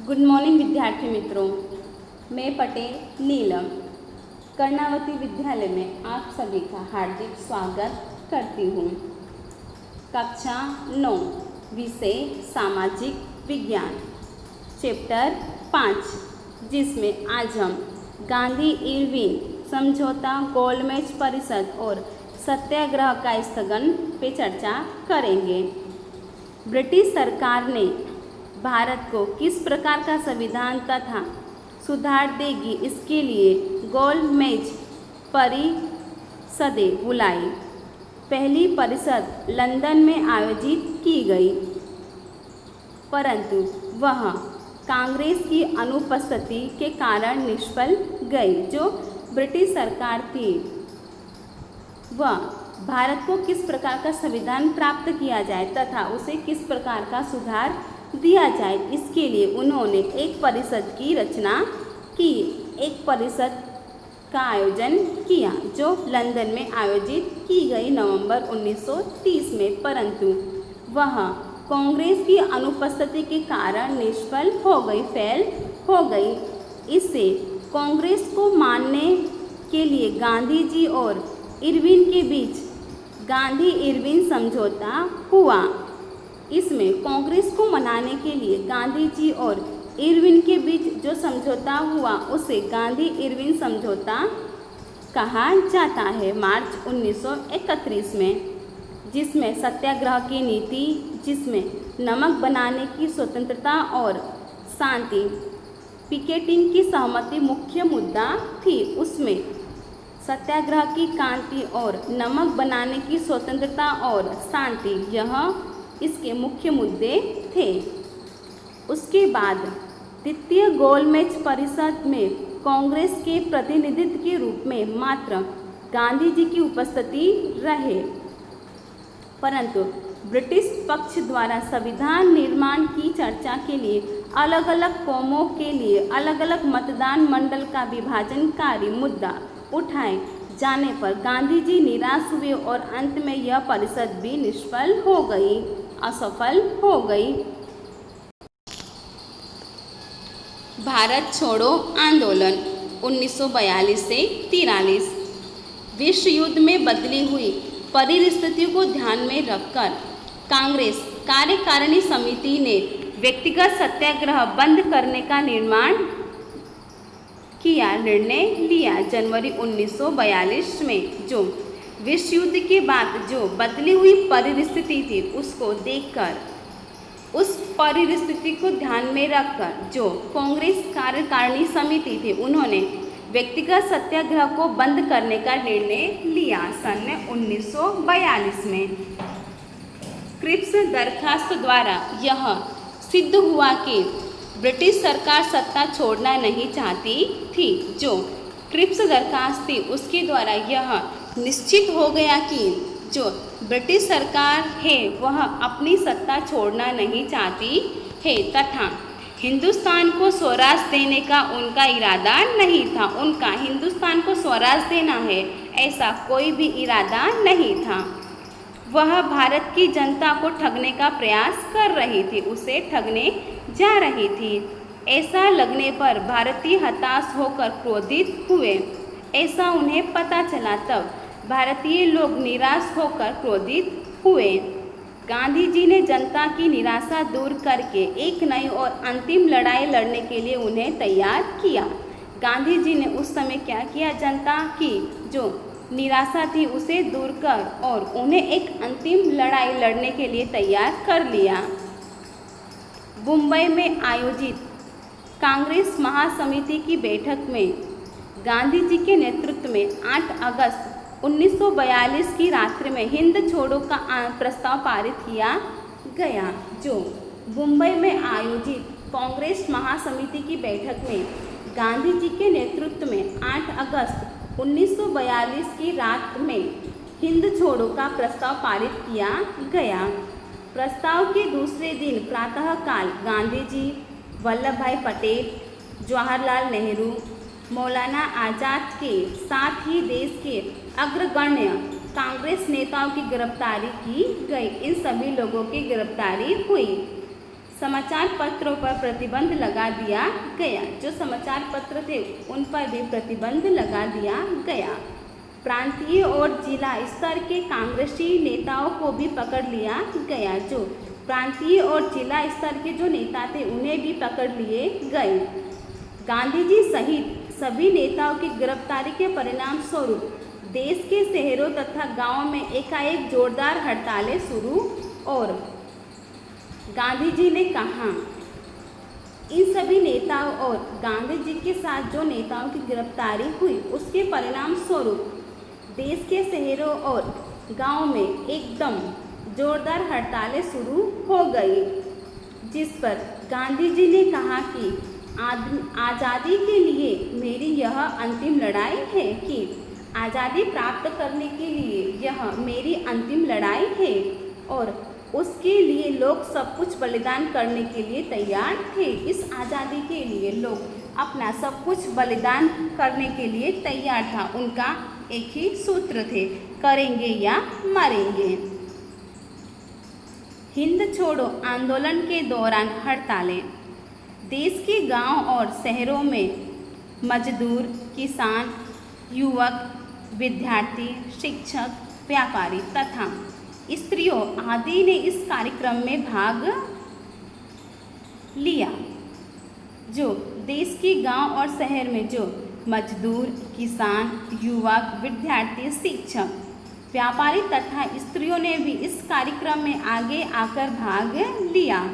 Good morning विद्यार्थी मित्रों, मैं पटेल नीलम कर्णावती विद्यालय में आप सभी का हार्दिक स्वागत करती हूँ। कक्षा 9 विषय सामाजिक विज्ञान चैप्टर 5, जिसमें आज हम गांधी इरविन समझौता, गोलमेज परिषद और सत्याग्रह का स्थगन पे चर्चा करेंगे। ब्रिटिश सरकार ने भारत को किस प्रकार का संविधान तथा सुधार देगी, इसके लिए गोलमेज परिषदें बुलाई। पहली परिषद लंदन में आयोजित की गई, परंतु वह कांग्रेस की अनुपस्थिति के कारण निष्फल गई। जो ब्रिटिश सरकार थी वह भारत को किस प्रकार का संविधान प्राप्त किया जाए तथा उसे किस प्रकार का सुधार दिया जाए, इसके लिए उन्होंने एक परिषद की रचना की, एक परिषद का आयोजन किया जो लंदन में आयोजित की गई नवंबर 1930 में, परंतु वह कांग्रेस की अनुपस्थिति के कारण निष्फल हो गई, फेल हो गई। इससे कांग्रेस को मानने के लिए गांधी जी और इरविन के बीच गांधी इरविन समझौता हुआ। इसमें कांग्रेस को मनाने के लिए गांधी जी और इरविन के बीच जो समझौता हुआ उसे गांधी इरविन समझौता कहा जाता है। मार्च 1931 में, जिसमें सत्याग्रह की नीति, जिसमें नमक बनाने की स्वतंत्रता और शांति, पिकेटिंग की सहमति मुख्य मुद्दा थी। उसमें सत्याग्रह की क्रांति और नमक बनाने की स्वतंत्रता और शांति, यह इसके मुख्य मुद्दे थे। उसके बाद द्वितीय गोलमेज परिषद में कांग्रेस के प्रतिनिधित्व के रूप में मात्र गांधी जी की उपस्थिति रहे, परंतु ब्रिटिश पक्ष द्वारा संविधान निर्माण की चर्चा के लिए अलग अलग कौमों के लिए अलग अलग मतदान मंडल का विभाजनकारी मुद्दा उठाए जाने पर गांधी जी निराश हुए और अंत में यह परिषद भी निष्फल हो गई, असफल हो गई। भारत छोड़ो आंदोलन 1942 से 43। विश्व युद्ध में बदली हुई परिस्थितियों को ध्यान में रखकर कांग्रेस कार्यकारिणी समिति ने व्यक्तिगत सत्याग्रह बंद करने का निर्णय लिया। जनवरी 1942 में जो विश्व युद्ध के बाद जो बदली हुई परिस्थिति थी, उसको देखकर, उस परिस्थिति को ध्यान में रखकर जो कांग्रेस कार्यकारिणी समिति थी, उन्होंने व्यक्तिगत सत्याग्रह को बंद करने का निर्णय लिया। सन 1942 में क्रिप्स दरखास्त द्वारा यह सिद्ध हुआ कि ब्रिटिश सरकार सत्ता छोड़ना नहीं चाहती थी। जो क्रिप्स दरखास्त थी उसके द्वारा यह निश्चित हो गया कि जो ब्रिटिश सरकार है वह अपनी सत्ता छोड़ना नहीं चाहती है तथा हिंदुस्तान को स्वराज देने का उनका इरादा नहीं था। उनका हिंदुस्तान को स्वराज देना है, ऐसा कोई भी इरादा नहीं था। वह भारत की जनता को ठगने का प्रयास कर रही थी, उसे ठगने जा रही थी। ऐसा लगने पर भारतीय हताश होकर क्रोधित हुए। ऐसा उन्हें पता चला तब भारतीय लोग निराश होकर क्रोधित हुए। गांधी जी ने जनता की निराशा दूर करके एक नई और अंतिम लड़ाई लड़ने के लिए उन्हें तैयार किया। गांधी जी ने उस समय क्या किया, जनता की जो निराशा थी उसे दूर कर और उन्हें एक अंतिम लड़ाई लड़ने के लिए तैयार कर लिया। मुंबई में आयोजित कांग्रेस महासमिति की बैठक में गांधी जी के नेतृत्व में 8 अगस्त 1942 की रात्रि में हिंद छोड़ो का प्रस्ताव पारित किया गया। जो मुंबई में आयोजित कांग्रेस महासमिति की बैठक में गांधी जी के नेतृत्व में 8 अगस्त 1942 की रात में हिंद छोड़ो का प्रस्ताव पारित किया गया। प्रस्ताव के दूसरे दिन प्रातःकाल गांधी जी, वल्लभ भाई पटेल, जवाहरलाल नेहरू, मौलाना आज़ाद के साथ ही देश के अग्रगण्य कांग्रेस नेताओं की गिरफ्तारी की गई। इन सभी लोगों की गिरफ्तारी हुई। समाचार पत्रों पर प्रतिबंध लगा दिया गया। जो समाचार पत्र थे उन पर भी प्रतिबंध लगा दिया गया। प्रांतीय और जिला स्तर के कांग्रेसी नेताओं को भी पकड़ लिया गया। जो प्रांतीय और जिला स्तर के जो नेता थे उन्हें भी पकड़ लिए गए। गांधी जी सहित सभी नेताओं की गिरफ्तारी के परिणाम स्वरूप देश के शहरों तथा गांवों में एकाएक जोरदार हड़तालें शुरू और गांधी जी ने कहा इन सभी नेताओं और गांधी जी के साथ जो नेताओं की गिरफ्तारी हुई उसके परिणाम स्वरूप देश के शहरों और गांवों में एकदम जोरदार हड़तालें शुरू हो गई, जिस पर गांधी जी ने कहा कि आज़ादी के लिए मेरी यह अंतिम लड़ाई है, कि आज़ादी प्राप्त करने के लिए यह मेरी अंतिम लड़ाई है और उसके लिए लोग सब कुछ बलिदान करने के लिए तैयार थे। इस आज़ादी के लिए लोग अपना सब कुछ बलिदान करने के लिए तैयार था। उनका एक ही सूत्र थे, करेंगे या मरेंगे। हिंद छोड़ो आंदोलन के दौरान हड़तालें। देश के गांव और शहरों में मजदूर, किसान, युवक, विद्यार्थी, शिक्षक, व्यापारी तथा स्त्रियों आदि ने इस कार्यक्रम में भाग लिया। जो देश के गांव और शहर में जो मजदूर, किसान, युवक, विद्यार्थी, शिक्षक, व्यापारी तथा स्त्रियों ने भी इस कार्यक्रम में आगे आकर भाग लिया।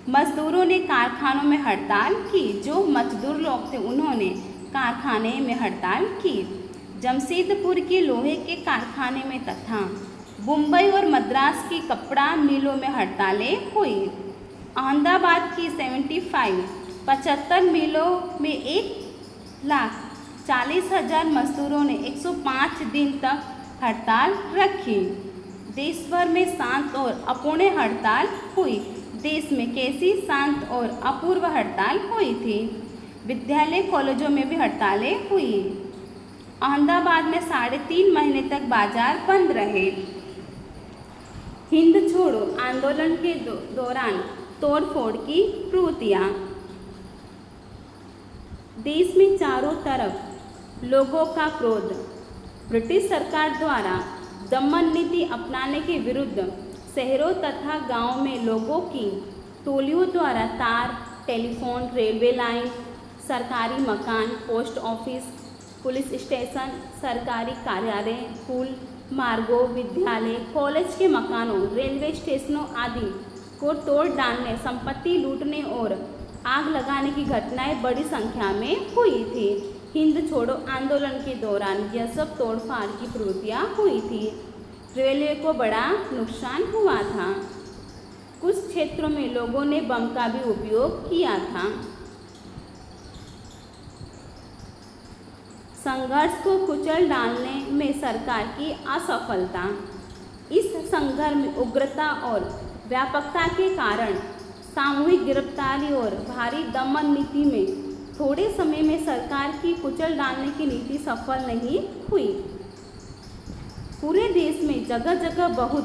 मजदूरों ने कारखानों में हड़ताल की। जो मजदूर लोग थे उन्होंने कारखाने में हड़ताल की। जमशेदपुर के लोहे के कारखाने में तथा मुंबई और मद्रास की कपड़ा मिलों में हड़तालें हुई। अहमदाबाद की 75 मिलों में 1,40,000 मजदूरों ने 105 दिन तक हड़ताल रखी। देश भर में शांत और अपूर्ण हड़ताल हुई। देश में कैसी शांत और अपूर्व हड़ताल हुई थी। विद्यालय कॉलेजों में भी हड़तालें हुई। अहमदाबाद में 3.5 महीने तक बाजार बंद रहे। हिंद छोड़ो आंदोलन के दौरान तोड़फोड़ की प्रवृत्तियाँ। देश में चारों तरफ लोगों का क्रोध। ब्रिटिश सरकार द्वारा दमन नीति अपनाने के विरुद्ध शहरों तथा गांवों में लोगों की टोलियों द्वारा तार, टेलीफोन, रेलवे लाइन, सरकारी मकान, पोस्ट ऑफिस, पुलिस स्टेशन, सरकारी कार्यालय, पुल, मार्गों, विद्यालय, कॉलेज के मकानों, रेलवे स्टेशनों आदि को तोड़ डालने, संपत्ति लूटने और आग लगाने की घटनाएं बड़ी संख्या में हुई थी। हिंद छोड़ो आंदोलन के दौरान यह सब तोड़फाड़ की प्रवृत्तियाँ हुई थी। रेलवे को बड़ा नुकसान हुआ था। कुछ क्षेत्रों में लोगों ने बम का भी उपयोग किया था। संघर्ष को कुचल डालने में सरकार की असफलता। इस संघर्ष में उग्रता और व्यापकता के कारण सामूहिक गिरफ्तारी और भारी दमन नीति में थोड़े समय में सरकार की कुचल डालने की नीति सफल नहीं हुई। पूरे देश में जगह जगह बहुत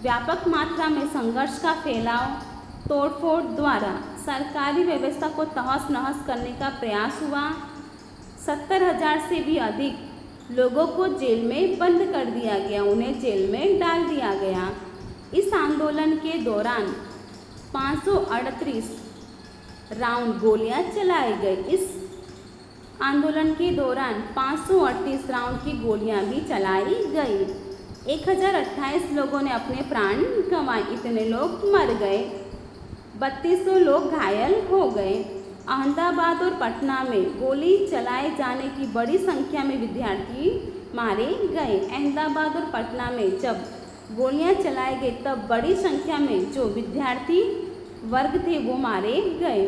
व्यापक मात्रा में संघर्ष का फैलाव, तोड़फोड़ द्वारा सरकारी व्यवस्था को तहस नहस करने का प्रयास हुआ। 70,000 से भी अधिक लोगों को जेल में बंद कर दिया गया, उन्हें जेल में डाल दिया गया। इस आंदोलन के दौरान 538 राउंड गोलियां चलाई गई। इस आंदोलन के दौरान 538 राउंड की गोलियां भी चलाई गई। 1028 लोगों ने अपने प्राण गंवाए, इतने लोग मर गए। 3200 लोग घायल हो गए। अहमदाबाद और पटना में गोली चलाए जाने की बड़ी संख्या में विद्यार्थी मारे गए। अहमदाबाद और पटना में जब गोलियां चलाए गए तब बड़ी संख्या में जो विद्यार्थी वर्ग थे वो मारे गए।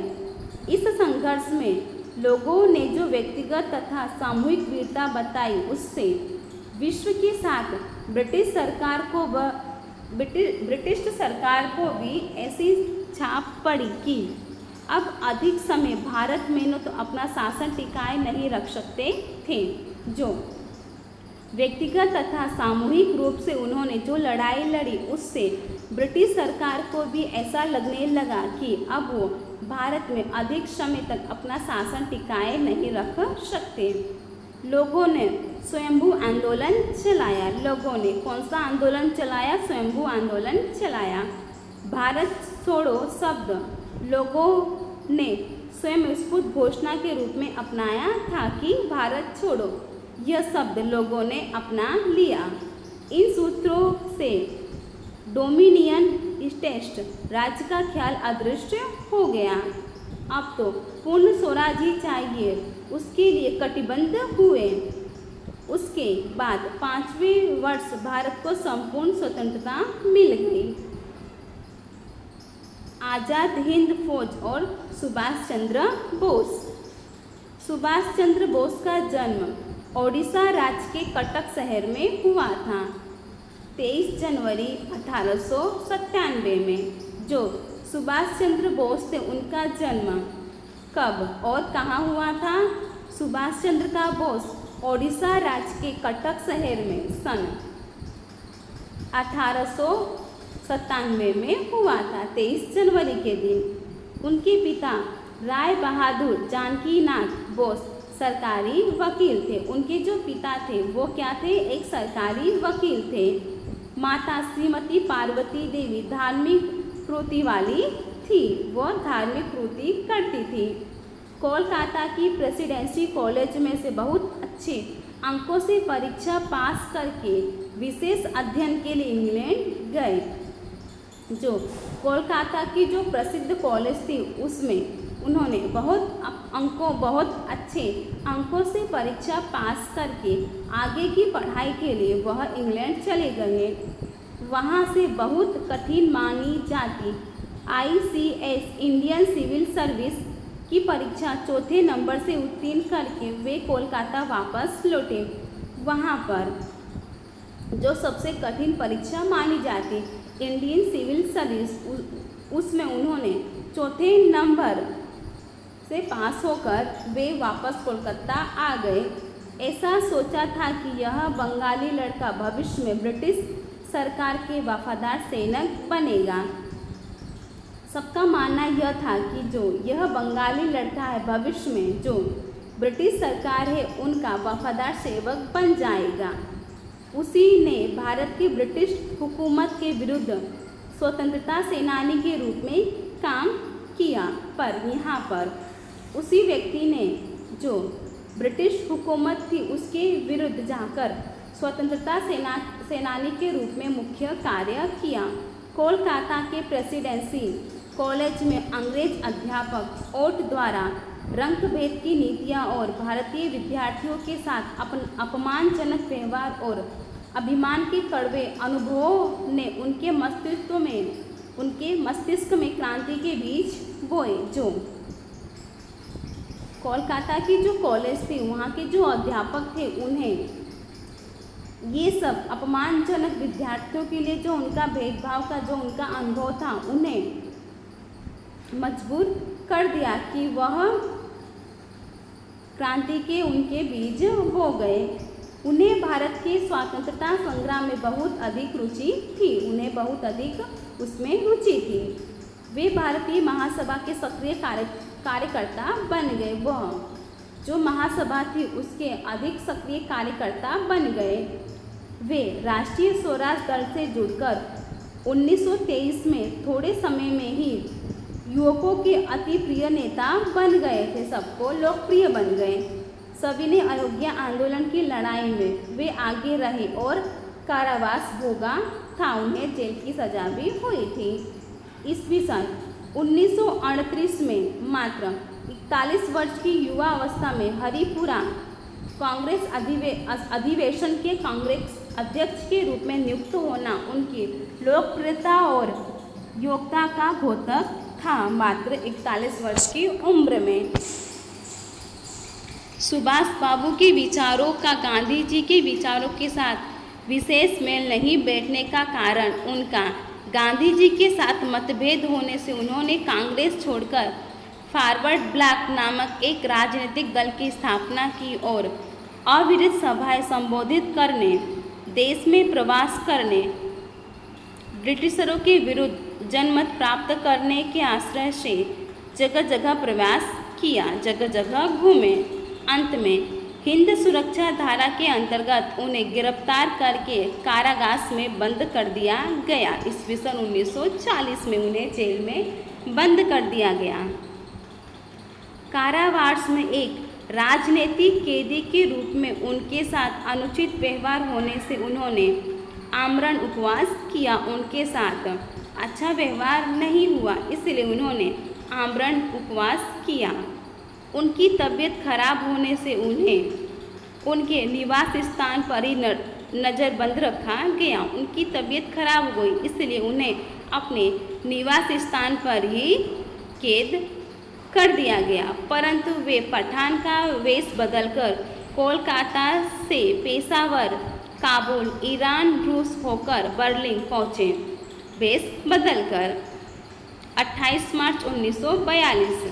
इस संघर्ष में लोगों ने जो व्यक्तिगत तथा सामूहिक वीरता बताई उससे विश्व के साथ ब्रिटिश सरकार को भी ऐसी छाप पड़ी कि अब अधिक समय भारत में न तो अपना शासन टिकाए नहीं रख सकते थे। जो व्यक्तिगत तथा सामूहिक रूप से उन्होंने जो लड़ाई लड़ी उससे ब्रिटिश सरकार को भी ऐसा लगने लगा कि अब वो भारत में अधिक समय तक अपना शासन टिकाए नहीं रख सकते। लोगों ने स्वयंभू आंदोलन चलाया। लोगों ने कौन सा आंदोलन चलाया? स्वयंभू आंदोलन चलाया। भारत छोड़ो शब्द लोगों ने स्वयं स्फुट घोषणा के रूप में अपनाया था कि भारत छोड़ो यह शब्द लोगों ने अपना लिया। इन सूत्रों से डोमिनियन टेस्ट राज्य का ख्याल अदृश्य हो गया। अब तो पूर्ण स्वराज ही चाहिए, उसके लिए कटिबद्ध हुए। उसके बाद 5वें वर्ष भारत को संपूर्ण स्वतंत्रता मिल गई। आज़ाद हिंद फौज और सुभाष चंद्र बोस। सुभाष चंद्र बोस का जन्म ओडिशा राज्य के कटक शहर में हुआ था 23 जनवरी 1897 में। जो सुभाष चंद्र बोस थे उनका जन्म कब और कहाँ हुआ था? सुभाष चंद्र का बोस ओडिशा राज्य के कटक शहर में सन 1897 में हुआ था 23 जनवरी के दिन। उनके पिता राय बहादुर जानकीनाथ बोस सरकारी वकील थे। उनके जो पिता थे वो क्या थे? एक सरकारी वकील थे। माता श्रीमती पार्वती देवी धार्मिक प्रवृत्ति वाली थी, वो धार्मिक प्रवृत्ति करती थी। कोलकाता की प्रेसिडेंसी कॉलेज में से बहुत अच्छे अंकों से परीक्षा पास करके विशेष अध्ययन के लिए इंग्लैंड गए। जो कोलकाता की जो प्रसिद्ध कॉलेज थी उसमें उन्होंने बहुत अच्छे अंकों से परीक्षा पास करके आगे की पढ़ाई के लिए वह इंग्लैंड चले गए। वहाँ से बहुत कठिन मानी जाती ICS इंडियन सिविल सर्विस की परीक्षा चौथे नंबर से उत्तीर्ण करके वे कोलकाता वापस लौटे। वहाँ पर जो सबसे कठिन परीक्षा मानी जाती इंडियन सिविल सर्विस, उसमें उन्होंने चौथे नंबर से पास होकर वे वापस कोलकाता आ गए। ऐसा सोचा था कि यह बंगाली लड़का भविष्य में ब्रिटिश सरकार के वफादार सैनिक बनेगा। सबका मानना यह था कि जो यह बंगाली लड़का है भविष्य में जो ब्रिटिश सरकार है उनका वफादार सेवक बन जाएगा। उसी ने भारत की ब्रिटिश हुकूमत के विरुद्ध स्वतंत्रता सेनानी के रूप में काम किया। पर यहाँ पर उसी व्यक्ति ने जो ब्रिटिश हुकूमत थी उसके विरुद्ध जाकर स्वतंत्रता सेनानी के रूप में मुख्य कार्य किया। कोलकाता के प्रेसिडेंसी कॉलेज में अंग्रेज अध्यापक ओट द्वारा रंग भेद की नीतियाँ और भारतीय विद्यार्थियों के साथ अपमानजनक व्यवहार और अभिमान के कड़वे अनुभवों ने उनके मस्तिष्क में क्रांति के बीज बोए। जो कोलकाता की जो कॉलेज थी वहाँ के जो अध्यापक थे उन्हें ये सब अपमानजनक विद्यार्थियों के लिए जो उनका भेदभाव का जो उनका अनुभव था उन्हें मजबूर कर दिया कि वह क्रांति के उनके बीज बो गए। उन्हें भारत के स्वतंत्रता संग्राम में बहुत अधिक रुचि थी, उन्हें बहुत अधिक उसमें रुचि थी। वे भारतीय महासभा के सक्रिय कार्यकर्ता बन गए। वह जो महासभा थी उसके अधिक सक्रिय कार्यकर्ता बन गए। वे राष्ट्रीय स्वराज दल से जुड़कर 1923 में थोड़े समय में ही युवकों के अति प्रिय नेता बन गए थे, सबको लोकप्रिय बन गए। सभी ने अयोध्या आंदोलन की लड़ाई में वे आगे रहे और कारावास भोगा था, उन्हें जेल की सजा भी हुई थी। ईस्वी सन 1938 में मात्र 41 वर्ष की युवा अवस्था में हरिपुरा कांग्रेस अधिवेशन के कांग्रेस अध्यक्ष के रूप में नियुक्त होना उनकी लोकप्रियता और योग्यता का द्योतक था। मात्र 41 वर्ष की उम्र में सुभाष बाबू के विचारों का गांधी जी के विचारों के साथ विशेष मेल नहीं बैठने का कारण उनका गांधी जी के साथ मतभेद होने से उन्होंने कांग्रेस छोड़कर फॉरवर्ड ब्लॉक नामक एक राजनीतिक दल की स्थापना की और अविरत सभाएं संबोधित करने, देश में प्रवास करने, ब्रिटिशरों के विरुद्ध जनमत प्राप्त करने के आश्रय से जगह जगह प्रवास किया, जगह जगह घूमे। अंत में हिंद सुरक्षा धारा के अंतर्गत उन्हें गिरफ्तार करके कारागार में बंद कर दिया गया। ईस्वी सन 1940 में उन्हें जेल में बंद कर दिया गया। कारावास में एक राजनीतिक कैदी के रूप में उनके साथ अनुचित व्यवहार होने से उन्होंने आमरण उपवास किया। उनके साथ अच्छा व्यवहार नहीं हुआ, इसलिए उन्होंने आमरण उपवास किया। उनकी तबीयत खराब होने से उन्हें उनके निवास स्थान पर ही नज़रबंद रखा गया। उनकी तबीयत खराब हो गई, इसलिए उन्हें अपने निवास स्थान पर ही कैद कर दिया गया। परंतु वे पठान का वेश बदलकर कोलकाता से पेशावर, काबुल, ईरान, रूस होकर बर्लिन पहुँचे। वेश बदलकर 28 मार्च 1942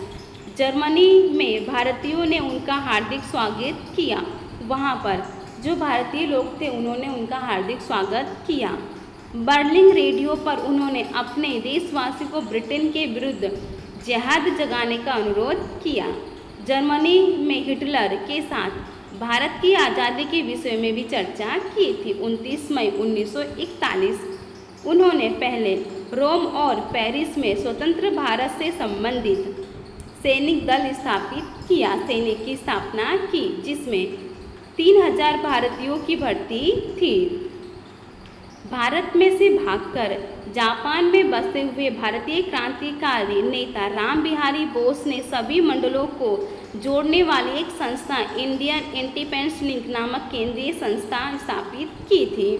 जर्मनी में भारतीयों ने उनका हार्दिक स्वागत किया। वहाँ पर जो भारतीय लोग थे उन्होंने उनका हार्दिक स्वागत किया। बर्लिन रेडियो पर उन्होंने अपने देशवासियों को ब्रिटेन के विरुद्ध जिहाद जगाने का अनुरोध किया। जर्मनी में हिटलर के साथ भारत की आज़ादी के विषय में भी चर्चा की थी। 29 मई 1941 उन्होंने पहले रोम और पेरिस में स्वतंत्र भारत से संबंधित सैनिक दल स्थापित किया। सैनिक की स्थापना की, जिसमें 3000 भारतीयों की भर्ती थी। भारत में से भागकर जापान में बसे हुए भारतीय क्रांतिकारी नेता राम बिहारी बोस ने सभी मंडलों को जोड़ने वाली एक संस्था इंडियन इंडिपेंडेंस लिंक नामक केंद्रीय संस्था स्थापित की थी।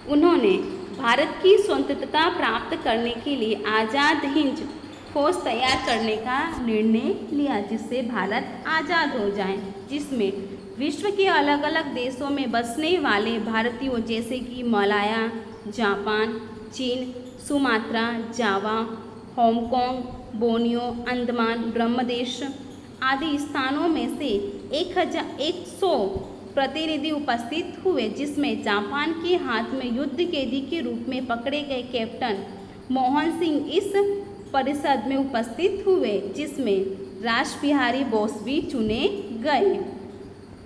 उन्होंने भारत की स्वतंत्रता प्राप्त करने के लिए आज़ाद हिंद फौज तैयार करने का निर्णय लिया, जिससे भारत आज़ाद हो जाए, जिसमें विश्व के अलग अलग देशों में बसने वाले भारतीयों जैसे कि मलाया, जापान, चीन, सुमात्रा, जावा, हांगकांग, बोर्नियो, अंडमान, ब्रह्मदेश आदि स्थानों में से 1100 प्रतिनिधि उपस्थित हुए, जिसमें जापान के हाथ में युद्ध कैदी के रूप में पकड़े गए कैप्टन मोहन सिंह इस परिषद में उपस्थित हुए, जिसमें रास बिहारी बोस भी चुने गए।